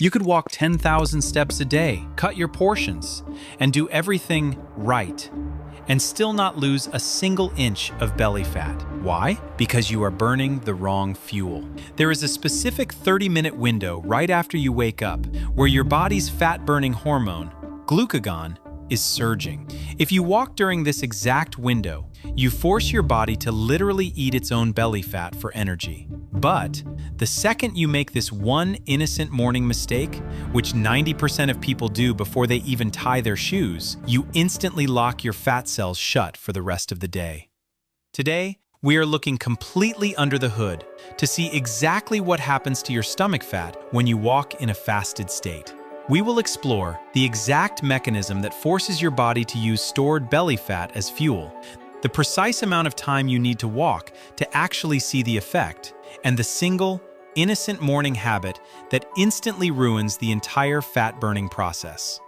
You could walk 10,000 steps a day, cut your portions, and do everything right, and still not lose a single inch of belly fat. Why? Because you are burning the wrong fuel. There is a specific 30-minute window right after you wake up where your body's fat-burning hormone, glucagon, is surging. If you walk during this exact window, you force your body to literally eat its own belly fat for energy. But the second you make this one innocent morning mistake, which 90% of people do before they even tie their shoes, you instantly lock your fat cells shut for the rest of the day. Today, we are looking completely under the hood to see exactly what happens to your stomach fat when you walk in a fasted state. We will explore the exact mechanism that forces your body to use stored belly fat as fuel, the precise amount of time you need to walk to actually see the effect, and the single, innocent morning habit that instantly ruins the entire fat-burning process.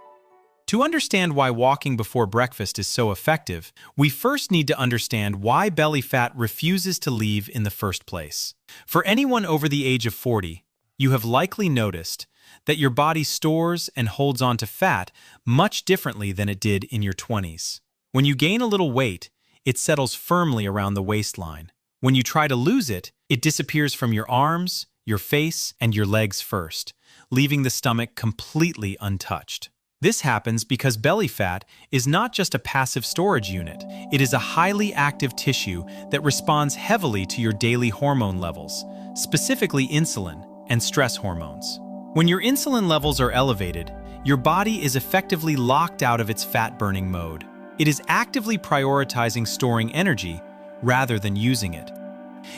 To understand why walking before breakfast is so effective, we first need to understand why belly fat refuses to leave in the first place. For anyone over the age of 40, you have likely noticed that your body stores and holds on to fat much differently than it did in your 20s. When you gain a little weight, it settles firmly around the waistline. When you try to lose it, it disappears from your arms, your face, and your legs first, leaving the stomach completely untouched. This happens because belly fat is not just a passive storage unit. It is a highly active tissue that responds heavily to your daily hormone levels, specifically insulin and stress hormones. When your insulin levels are elevated, your body is effectively locked out of its fat-burning mode. It is actively prioritizing storing energy rather than using it.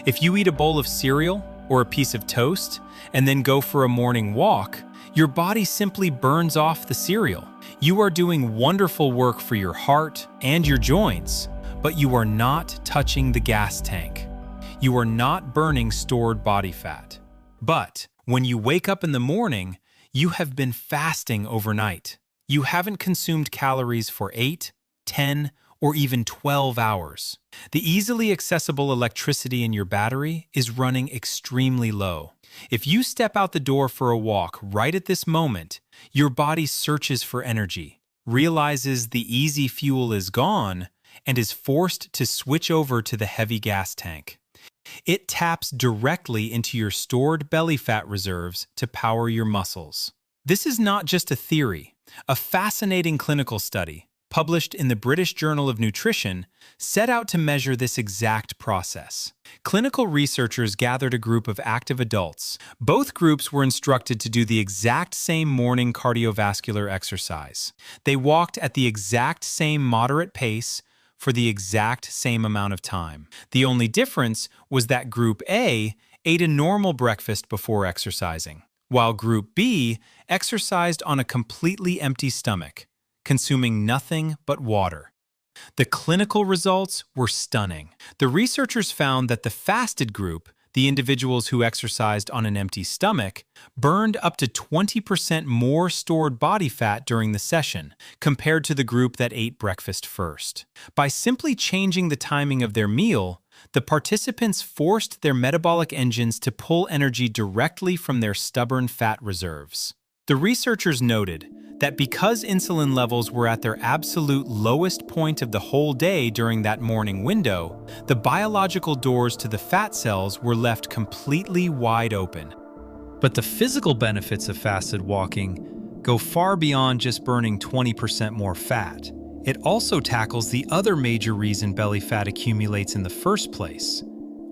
If you eat a bowl of cereal or a piece of toast and then go for a morning walk, your body simply burns off the cereal. You are doing wonderful work for your heart and your joints, but you are not touching the gas tank. You are not burning stored body fat. But when you wake up in the morning, you have been fasting overnight. You haven't consumed calories for 8, 10, or even 12 hours. The easily accessible electricity in your battery is running extremely low. If you step out the door for a walk right at this moment, your body searches for energy, realizes the easy fuel is gone, and is forced to switch over to the heavy gas tank. It taps directly into your stored belly fat reserves to power your muscles. This is not just a theory. A fascinating clinical study, published in the British Journal of Nutrition, set out to measure this exact process. Clinical researchers gathered a group of active adults. Both groups were instructed to do the exact same morning cardiovascular exercise. They walked at the exact same moderate pace for the exact same amount of time. The only difference was that Group A ate a normal breakfast before exercising, while Group B exercised on a completely empty stomach, consuming nothing but water. The clinical results were stunning. The researchers found that the fasted group, the individuals who exercised on an empty stomach, burned up to 20% more stored body fat during the session compared to the group that ate breakfast first. By simply changing the timing of their meal, the participants forced their metabolic engines to pull energy directly from their stubborn fat reserves. The researchers noted that because insulin levels were at their absolute lowest point of the whole day during that morning window, the biological doors to the fat cells were left completely wide open. But the physical benefits of fasted walking go far beyond just burning 20% more fat. It also tackles the other major reason belly fat accumulates in the first place,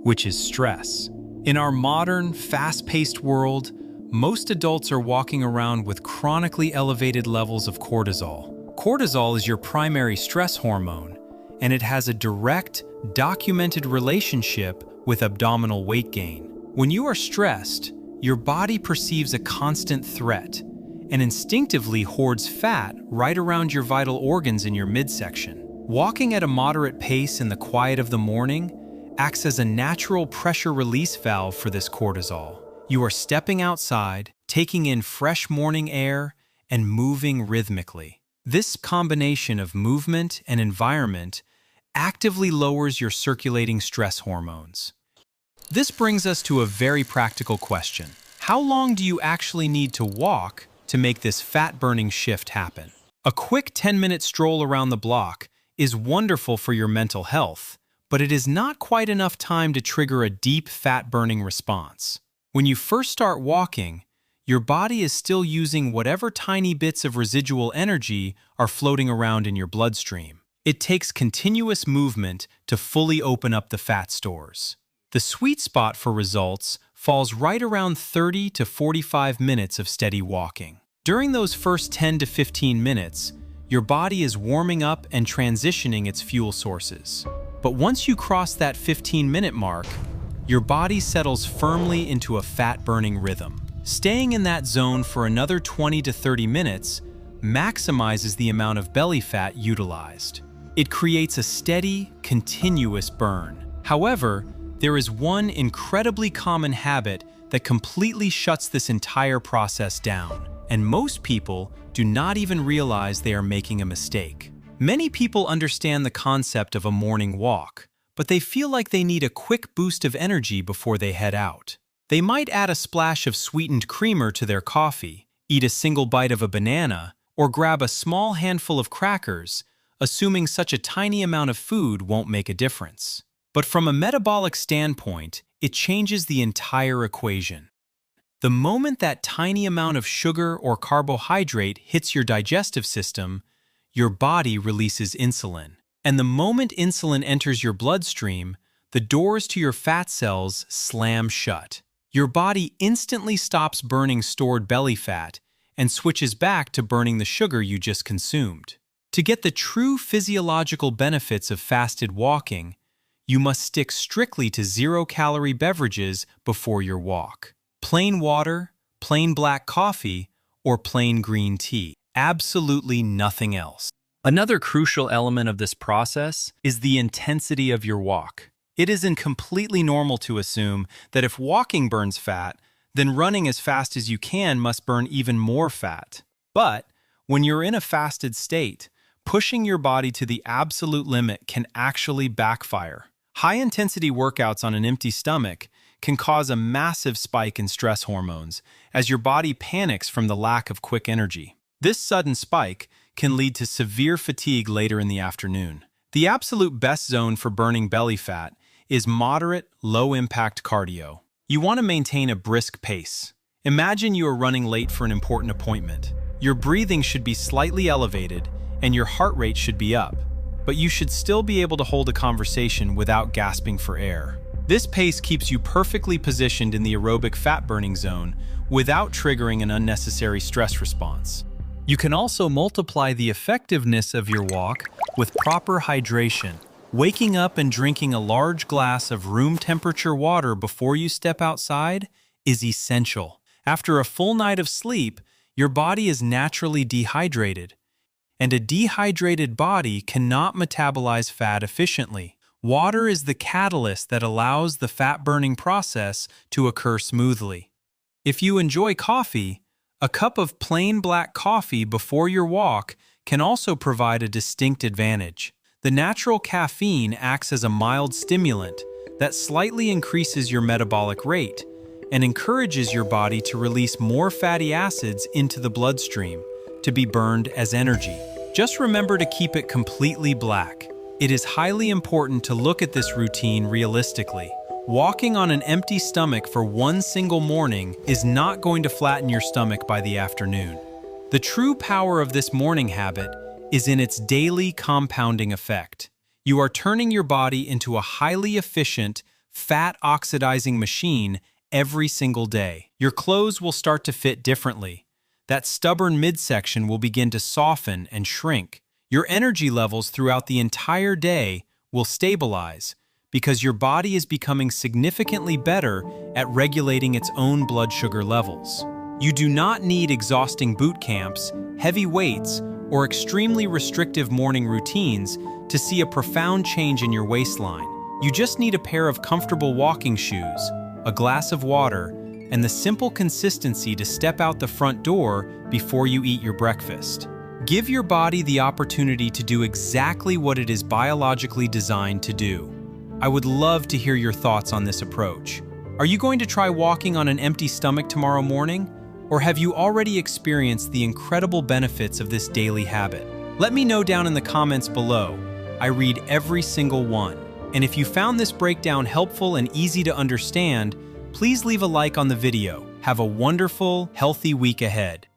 which is stress. In our modern, fast-paced world, most adults are walking around with chronically elevated levels of cortisol. Cortisol is your primary stress hormone, and it has a direct, documented relationship with abdominal weight gain. When you are stressed, your body perceives a constant threat and instinctively hoards fat right around your vital organs in your midsection. Walking at a moderate pace in the quiet of the morning acts as a natural pressure release valve for this cortisol. You are stepping outside, taking in fresh morning air, and moving rhythmically. This combination of movement and environment actively lowers your circulating stress hormones. This brings us to a very practical question. how long do you actually need to walk to make this fat-burning shift happen? A quick 10-minute stroll around the block is wonderful for your mental health, but it is not quite enough time to trigger a deep fat-burning response. When you first start walking, your body is still using whatever tiny bits of residual energy are floating around in your bloodstream. It takes continuous movement to fully open up the fat stores. The sweet spot for results falls right around 30 to 45 minutes of steady walking. During those first 10 to 15 minutes, your body is warming up and transitioning its fuel sources. But once you cross that 15-minute mark, your body settles firmly into a fat-burning rhythm. Staying in that zone for another 20 to 30 minutes maximizes the amount of belly fat utilized. It creates a steady, continuous burn. However, there is one incredibly common habit that completely shuts this entire process down, and most people do not even realize they are making a mistake. Many people understand the concept of a morning walk, but they feel like they need a quick boost of energy before they head out. They might add a splash of sweetened creamer to their coffee, eat a single bite of a banana, or grab a small handful of crackers, assuming such a tiny amount of food won't make a difference. But from a metabolic standpoint, it changes the entire equation. The moment that tiny amount of sugar or carbohydrate hits your digestive system, your body releases insulin. And the moment insulin enters your bloodstream, the doors to your fat cells slam shut. Your body instantly stops burning stored belly fat and switches back to burning the sugar you just consumed. To get the true physiological benefits of fasted walking, you must stick strictly to zero-calorie beverages before your walk. Plain water, plain black coffee, or plain green tea. Absolutely nothing else. Another crucial element of this process is the intensity of your walk. It isn't completely normal to assume that if walking burns fat, then running as fast as you can must burn even more fat. But when you're in a fasted state, pushing your body to the absolute limit can actually backfire. High-intensity workouts on an empty stomach can cause a massive spike in stress hormones as your body panics from the lack of quick energy. This sudden spike can lead to severe fatigue later in the afternoon. The absolute best zone for burning belly fat is moderate, low-impact cardio. You want to maintain a brisk pace. Imagine you are running late for an important appointment. Your breathing should be slightly elevated and your heart rate should be up, but you should still be able to hold a conversation without gasping for air. This pace keeps you perfectly positioned in the aerobic fat-burning zone without triggering an unnecessary stress response. You can also multiply the effectiveness of your walk with proper hydration. Waking up and drinking a large glass of room-temperature water before you step outside is essential. After a full night of sleep, your body is naturally dehydrated, and a dehydrated body cannot metabolize fat efficiently. Water is the catalyst that allows the fat-burning process to occur smoothly. If you enjoy coffee, a cup of plain black coffee before your walk can also provide a distinct advantage. The natural caffeine acts as a mild stimulant that slightly increases your metabolic rate and encourages your body to release more fatty acids into the bloodstream to be burned as energy. Just remember to keep it completely black. It is highly important to look at this routine realistically. Walking on an empty stomach for one single morning is not going to flatten your stomach by the afternoon. The true power of this morning habit is in its daily compounding effect. You are turning your body into a highly efficient, fat-oxidizing machine every single day. Your clothes will start to fit differently. That stubborn midsection will begin to soften and shrink. Your energy levels throughout the entire day will stabilize because your body is becoming significantly better at regulating its own blood sugar levels. You do not need exhausting boot camps, heavy weights, or extremely restrictive morning routines to see a profound change in your waistline. You just need a pair of comfortable walking shoes, a glass of water, and the simple consistency to step out the front door before you eat your breakfast. Give your body the opportunity to do exactly what it is biologically designed to do. I would love to hear your thoughts on this approach. Are you going to try walking on an empty stomach tomorrow morning? Or have you already experienced the incredible benefits of this daily habit? Let me know down in the comments below. I read every single one. And if you found this breakdown helpful and easy to understand, please leave a like on the video. Have a wonderful, healthy week ahead.